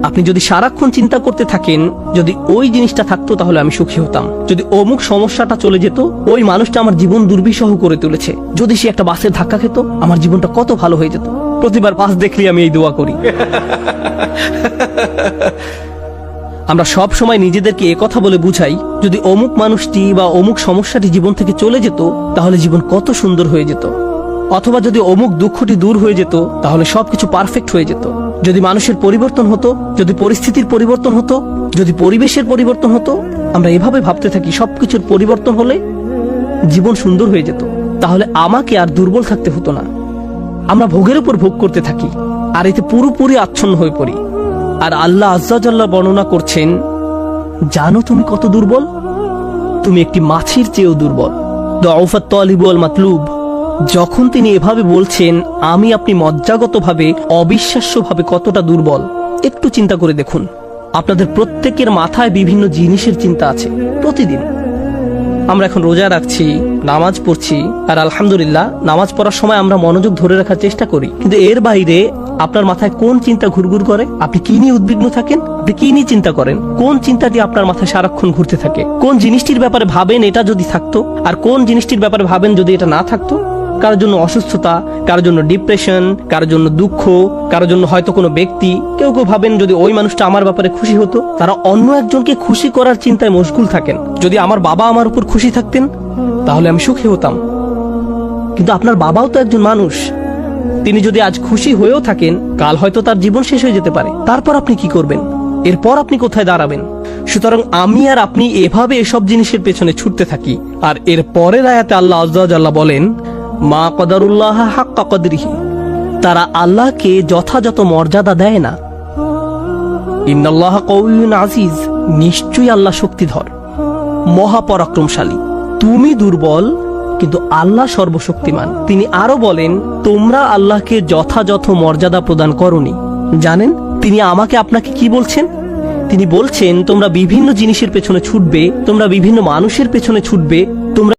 আপনি যদি সারাক্ষণ চিন্তা করতে থাকেন, যদি ওই জিনিসটা থাকতো তাহলে আমি সুখী হতাম, যদি অমুক সমস্যাটা চলে যেত, ওই মানুষটা আমার জীবন দুর্বিষহ করে তুলেছে, যদি সে একটা বাসের ধাক্কা খেত, আমার জীবনটা কত ভালো হয়ে যেত। প্রতিবার বাস দেখলে আমি এই দোয়া করি। আমরা সব সময় নিজেদেরকে একথা বলে বুঝাই, যদি অমুক মানুষটি বা অমুক সমস্যাটি জীবন থেকে চলে যেত তাহলে জীবন কত সুন্দর হয়ে যেত, অথবা যদি অমুক দুঃখটি দূর হয়ে যেত তাহলে সবকিছু পারফেক্ট হয়ে যেত। যদি মানুষের পরিবর্তন হতো, যদি পরিস্থিতির পরিবর্তন হতো, যদি পরিবেশের পরিবর্তন হতো, আমরা এভাবে ভাবতে থাকি সবকিছুর পরিবর্তন হলে জীবন সুন্দর হয়ে যেত, তাহলে আমাকে আর দুর্বল থাকতে হতো না। আমরা ভোগের উপর ভোগ করতে থাকি আর এতে পুরোপুরি আচ্ছন্ন হয়ে পড়ি। আর আল্লাহ আজ্জা জাল্লা বর্ণনা করছেন, জানো তুমি কত দুর্বল? তুমি একটি মাছির চেয়েও দুর্বল। দুআফাত তালিব ওয়াল মাতলুব। যখন তিনি এভাবে বলছেন, আমি আপনি মজ্জাগতভাবে অবিশ্বাস্যভাবে কতটা দুর্বল, একটু চিন্তা করে দেখুন। আপনাদের প্রত্যেকের মাথায় বিভিন্ন জিনিসের চিন্তা আছে প্রতিদিন। আমরা এখন রোজা রাখছি, নামাজ পড়ছি, আর আলহামদুলিল্লাহ নামাজ পড়ার সময় আমরা মনোযোগ ধরে রাখার চেষ্টা করি, কিন্তু এর বাইরে আপনার মাথায় কোন চিন্তা ঘুরঘুর করে? আপনি কি নিয়ে উদ্বিগ্ন থাকেন? আপনি কি নিয়ে চিন্তা করেন? কোন চিন্তাটি আপনার মাথায় সারাক্ষণ ঘুরতে থাকে? কোন জিনিসটির ব্যাপারে ভাবেন এটা যদি থাকতো, আর কোন জিনিসটির ব্যাপারে ভাবেন যদি এটা না থাকতো? কারোর জন্য অসুস্থতা, কারোর জন্য ডিপ্রেশন, কারোর জন্য দুঃখ, কারোর জন্য হয়তো কোনো ব্যক্তি। কেউ কেউ ভাবেন যদি ওই মানুষটা আমার ব্যাপারে খুশি হতো। তারা অন্য একজনকে খুশি করার চিন্তায় মশগুল থাকেন। যদি আমার বাবা আমার উপর খুশি থাকতেন তাহলে আমি সুখী হতাম। কিন্তু আপনার বাবাও তো একজন মানুষ, তিনি যদি আজ খুশি হয়েও থাকেন, কাল হয়তো তার জীবন শেষ হয়ে যেতে পারে। তারপর আপনি কি করবেন? এরপর আপনি কোথায় দাঁড়াবেন? সুতরাং আমি আর আপনি এভাবে এসব জিনিসের পেছনে ছুটতে থাকি। আর এর পরের আয়াতে আল্লাহ আজ্জা ওয়াজাল্লাহ বলেন, মা কদারুল্লাহ হাক্কা কদরিহি, তারা আল্লাহকে যথাযথ মর্যাদা দেয় না। ইন্নাল্লাহা কাউইয়ুন আজিজ, নিশ্চয়ই আল্লাহ শক্তিধর, মহাপরাক্রমশালী। তুমি দুর্বল কিন্তু আল্লাহ সর্বশক্তিমান। তিনি আরো বলেন, তোমরা আল্লাহকে যথাযথ মর্যাদা প্রদান করনি। জানেন তিনি আমাকে আপনাকে কি বলছেন? তিনি বলছেন, তোমরা বিভিন্ন জিনিসের পেছনে ছুটবে, তোমরা বিভিন্ন মানুষের পেছনে ছুটবে,